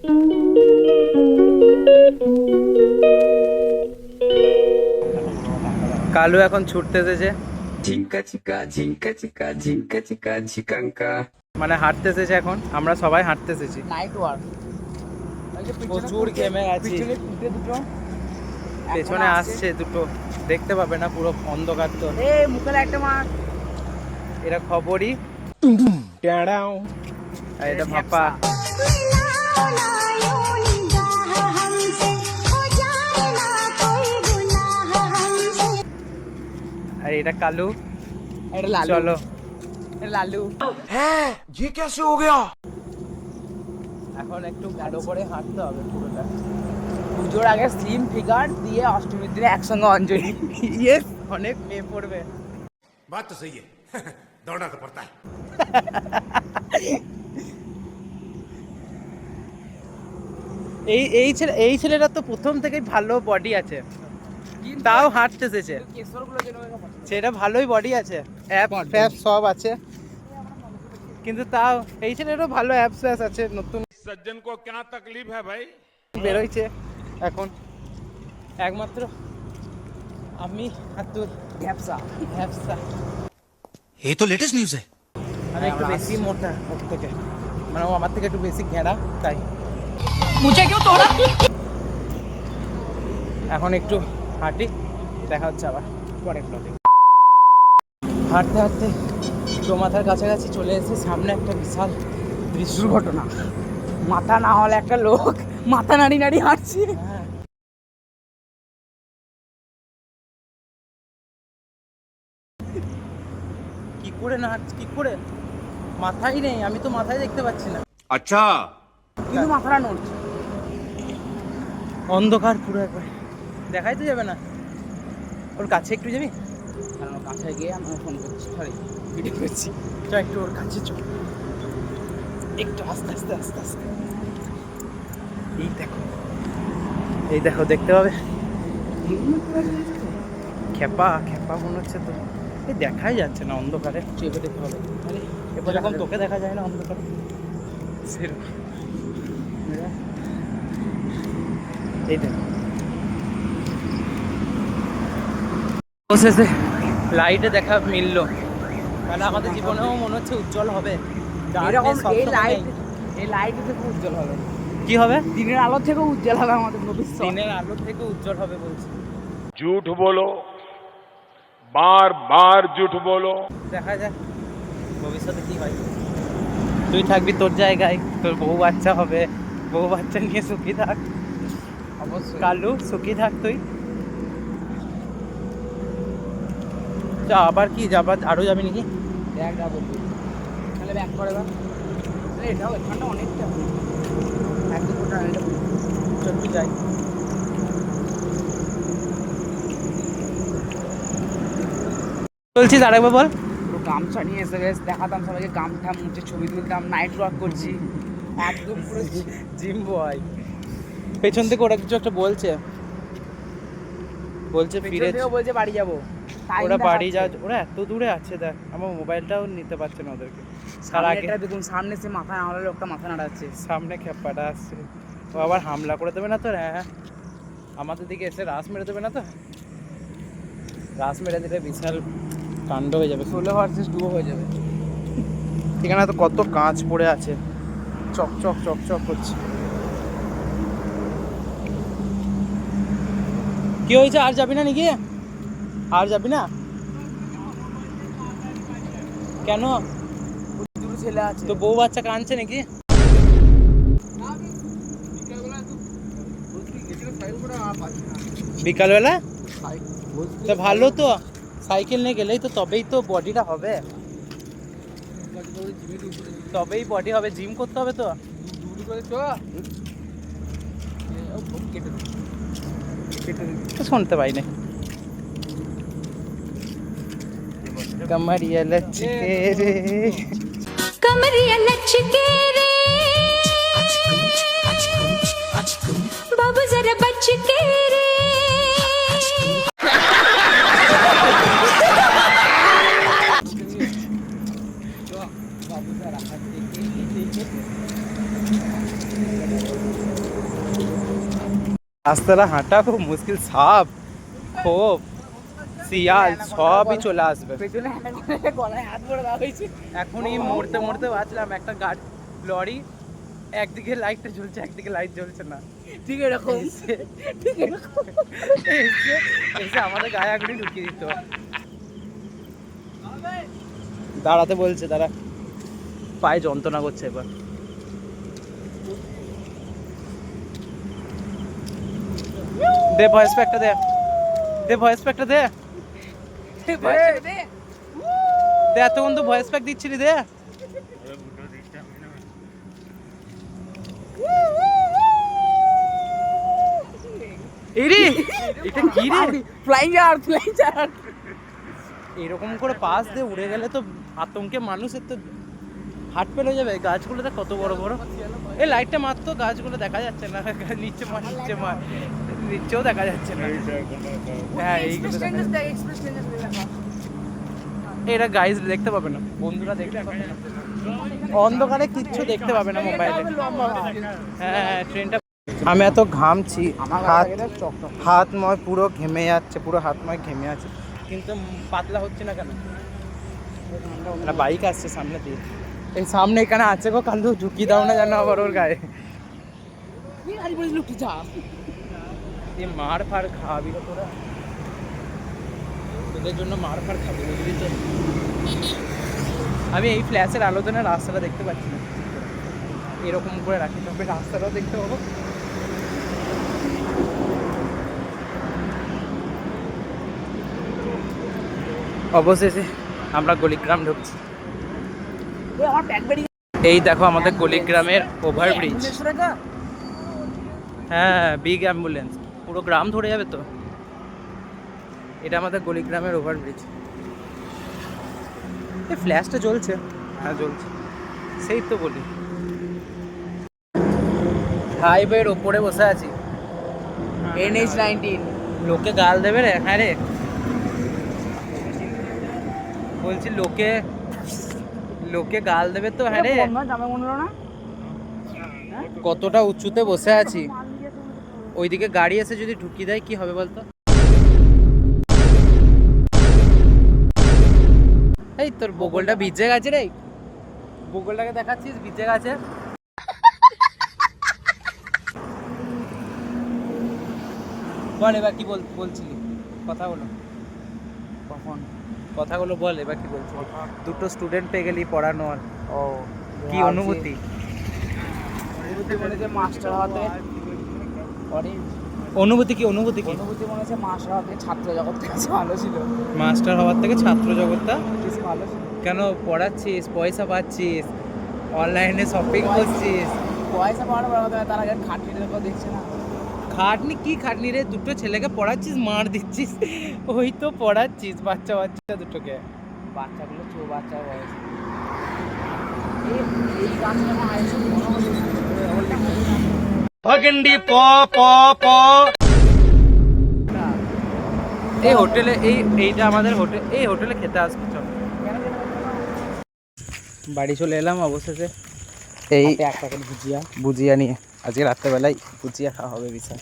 কালু এখন ছুটতে এসেছে, ঝিঙ্কা চিকা ঝিঙ্কা চিকা ঝিঙ্কা চিকা ঝিকাঙ্কা। মানে হাঁটতে এসেছে এখন। আমরা সবাই হাঁটতে এসেছি। Night work. প্রচুর ঘেমে গেছি। পেছনে আসছে দুটো, দেখতে পাবে না, পুরো অন্ধকার তো। মুখে একটা মার। এরা খবরই আর এটা ভাপা। আর এটা কালু। এটা লালু। চলো এটা লালু। হ্যাঁ ये कैसे हो गया? এখন একটু ভালো করে হাঁটতে হবে পুরোটা। পুজোর আগে স্লিম ফিগার দিয়ে অষ্টমীর দিনে একসঙ্গে অঞ্জলি। ইয়েস, অনেক মেয়ে পড়বে। बात तो सही है दौड़ना तो पड़ता है। এই ছেলেটা তো প্রথম থেকেই ভালো বডি আছে, তাও হাঁটতে এসেছে। সেটা ভালোই বডি আছে, অ্যাপস সব আছে, কিন্তু তাও এই ছেলেরও ভালো অ্যাপস আছে। নতুন सज्जन को क्या तकलीफ है भाई? বেরোইছে এখন। একমাত্র আমি আর তুই ব্যবসা। ব্যবসা। ये तो लेटेस्ट न्यूज़ है। আমি একটু বেশি মোটা ওর থেকে, মানে ও আমার থেকে একটু বেশি ঘেরা, তাই মুঝে কেউ তোড়া। এখন একটু হাঁটি, দেখা হচ্ছে আবার পরের ব্লগে। হাঁটতে হাঁটতে চৌমাথার কাছাকাছি চলে এসেছি। সামনে একটা বিশাল দুর্ঘটনা। মাথা না হলে একটা লোক মাথা নাড়ি নাড়ি হাঁটছে। হ্যাঁ, কি করে না হাঁটছি, কি করে? মাথাই নেই, আমি তো মাথায় দেখতে পাচ্ছি না। अच्छा কিন্তু মাথাটা নড়ছে। অন্ধকার পুরো একবার, দেখাই তো যাবে না। ওর কাছে একটু যাবি? কারণ কাছে গিয়ে আমি ফোন করছি, সরি ভিডিও করছি। চ একটু ওর কাছে চ, একটু আস্তে আস্তে আস্তে আস্তে। এই দেখো, এই দেখো, দেখতে পাবে। খেপা খেপা মনে হচ্ছে তো, এই দেখাই যাচ্ছে না অন্ধকারে। চেপে দেখতে হবে। আরে এবার যখন তোকে দেখা যায় না অন্ধকারে, সেরকম। এই দেখো, অবশেষে লাইটে দেখা মিললো। মানে আমাদের জীবনেও মনে হচ্ছে উজ্জ্বল হবে। এরকম Darkness এই সবসময় লাইট, নেই। এই লাইট থেকে উজ্জ্বল হবে। কি হবে? দিনের আলো থেকেও উজ্জ্বল হবে আমাদের ভবিষ্যৎ। দিনের আলো থেকে উজ্জ্বল হবে বলছি। झूठ बोलो बार बार झूठ बोलो। দেখা যাক ভবিষ্যতে কি হয়। তুই থাকবি তোর জায়গায়, তোর বউ বাচ্চা হবে, বউ বাচ্চা নিয়ে সুখী থাক। অবশ্যই। কালু সুখী থাক তুই। যা, আবার কি যাবার, আরো যাবি নাকি? ব্যাগ যা বলবি তাহলে ব্যাক করে বা। এটাও এখানটা অনেকটা এক দু ফুট এটা চল যাই। বলছিস আরেকবার বল। পুরো গামছা নিয়ে এসে গেছে, দেখাতাম সবাইকে, গামছা মুছে ছবি তুলতাম, নাইট ওয়াক করছি একদম পুরো। জিম বয়। পেছন থেকে ওরা কিছু একটা বলছে, ফিরে পেছন থেকেও বলছে বাড়ি যাবো। ওরা বাড়ি যা, ওরা এত দূরে আছে দেখ, আমার মোবাইলটাও নিতে পারছে না ওদেরকে। তার আগে সামনেটা দেখুন, সামনে সে মাথা না হলে লোকটা মাথা নাড়াচ্ছে। সামনে খেপাটা আসছে, ও আবার হামলা করে দেবে না তো? হ্যাঁ, আমাদের দিকে এসে রাস মেরে দেবে না তো? রাস মেরে দিলে বিশাল কাণ্ড হয়ে যাবে, 16 ভার্সেস 2 হয়ে যাবে। এখানে তো কত কাঁচ পড়ে আছে, চকচক চকচক করছে। কি হয়েছে, আর যাবি না নাকি? আর যাবি না কেন? দুটো ছেলে আছে। তো বউ বাচ্চা কাঁদছে নাকি? বিকালবেলা তো ভালো, তো সাইকেল নিয়ে গেলেই তো, তবেই তো বডিটা হবে, তবেই বডি হবে। জিম করতে হবে তো। শুনতে পাই না। कमरिया लचके रे, कमरिया लचके रे, बाबू जरा बच के रे। রাস্তাটা হাঁটা খুব মুশকিল, সাপ খোপ শিয়াল সবই চলে আসবে। পেছনে গলায় হাত ভরে দেওয়া হয়েছে। এখন এই মরতে মরতে বাঁচলাম, একটা গাড়ি লরি একদিকে লাইটটা জ্বলছে একদিকে লাইট জ্বলছে না, ঠিক এরকম ঠিক এরকম এসে এসে আমাদের গায়ে আগুনই ঢুকিয়ে দিত। দাঁড়াতে বলছে, দাঁড়া, পায়ে যন্ত্রণা করছে এবার। দে ভয়েস প্যাকটা দে, দে ভয়েস প্যাকটা দে, দে এতক্ষণ তো ভয়েস প্যাক দিচ্ছিলি, দে। এই রে, এটা কি রে? Flying jar flying jar. এরকম করে পাশ দিয়ে উড়ে গেলে তো আতঙ্কে মানুষের তো হাট ফেলে যাবে। গাছগুলোতে কত বড় বড়, এই লাইটটা মাত্র গাছগুলো দেখা যাচ্ছে না, নিচে মার নিচে মার, নিচেও দেখা যাচ্ছে না। হ্যাঁ এইগুলো দেখা যাচ্ছে। এক্সপ্রেস চেঞ্জেস দেখা। এটা গাইজ দেখতে পাবে না, বন্ধুরা দেখতে পাবে না, অন্ধকারে কিচ্ছু দেখতে পাবে না মোবাইলে। হ্যাঁ ট্রেনটা, আমি এত ঘামছি, হাত হাত ময় পুরো ঘেমে যাচ্ছে, পুরো হাত ময় ঘেমে আছে, কিন্তু পাতলা হচ্ছে না কেন? একটা বাইক আসছে সামনে দিয়ে, এই সামনে এখানে আছে গো, কালু ঢুকি দাও না জানো আবার ওর গায়ে। আজ বলিস লুকি যা, এই মার ফার খাওয়াবি তো তোরা, তোদের জন্য মার ফার খাবো বুঝলি তো। আমি এই ফ্ল্যাশের আলোচনা রাস্তাটা দেখতে পাচ্ছি না, এরকম করে রাখি তবে রাস্তাটাও দেখতে পাবো। অবশেষে আমরা গলিগ্রাম ঢুকছি। আমার ব্যাগ বেরিয়ে এই দেখো আমাদের গলিগ্রামের ওভারব্রিজ। হ্যাঁ বিগ অ্যাম্বুলেন্স, পুরো গ্রাম ধরে যাবে তো। এটা আমাদের গলিগ্রামের ওভারব্রিজ। এই ফ্ল্যাশটা জ্বলছে, হ্যাঁ জ্বলছে, সেই তো বলি। হাইওয়ের ওপরে বসে আছি, NH19 লোকে গাল দেবে রে। হ্যাঁ রে বলছি, লোকে লোকে গাল দেবে তো। হ্যাঁ রে, জামা মনে হলো না। কতটা উঁচুতে বসে আছি, ওইদিকে গাড়ি এসে যদি ঢুকিয়ে দেয় কি হবে বলতো? এই তোর বগলটা ভিজে গেছে রে, বগলটাকে দেখাচ্ছিস ভিজে গেছে। বল এবার কি বলছিলি, কথা বলো, কখন কথাগুলো বল এবার কি বলছিলি? দুটো স্টুডেন্ট পেয়ে গেলি পড়ানোর, ও কি অনুভূতি? অনুভূতি মনে হচ্ছে মাস্টার হওয়াতে অনুভূতি কি, অনুভূতি কি? অনুভূতি মনে হচ্ছে মাস্টার হওয়াতে ছাত্র জগৎ কাছে ভালো ছিল, মাস্টার হওয়ার থেকে ছাত্র জগৎটা বেশি ভালো ছিল। কেন? পড়াচ্ছিস, পয়সা পাচ্ছিস, অনলাইনে শপিং করছিস। পয়সা পাওয়ার বড় কথা, তার আগে খাটনির দেখো দেখছে না। খাটনি কি খাটনি রে, দুটো ছেলেকে পড়াচ্ছিস, মার দিচ্ছিস, ওই তো পড়াচ্ছিস বাচ্চা বাচ্চা দুটোকে। বাচ্চাগুলো বাচ্চা বয়স এই গাছটা আইসে মনে হলো ভগন্ডি প প প। এই হোটেলে এইটা আমাদের হোটেল, এই হোটেলে খেতে আসবে চল। বাড়ি চলে এলাম অবশেষে, এই এক প্যাকেট ভুজিয়া ভুজিয়া নিয়ে। আজকে রাত্রেবেলায় ভুজিয়া খাওয়া হবে বিশাল।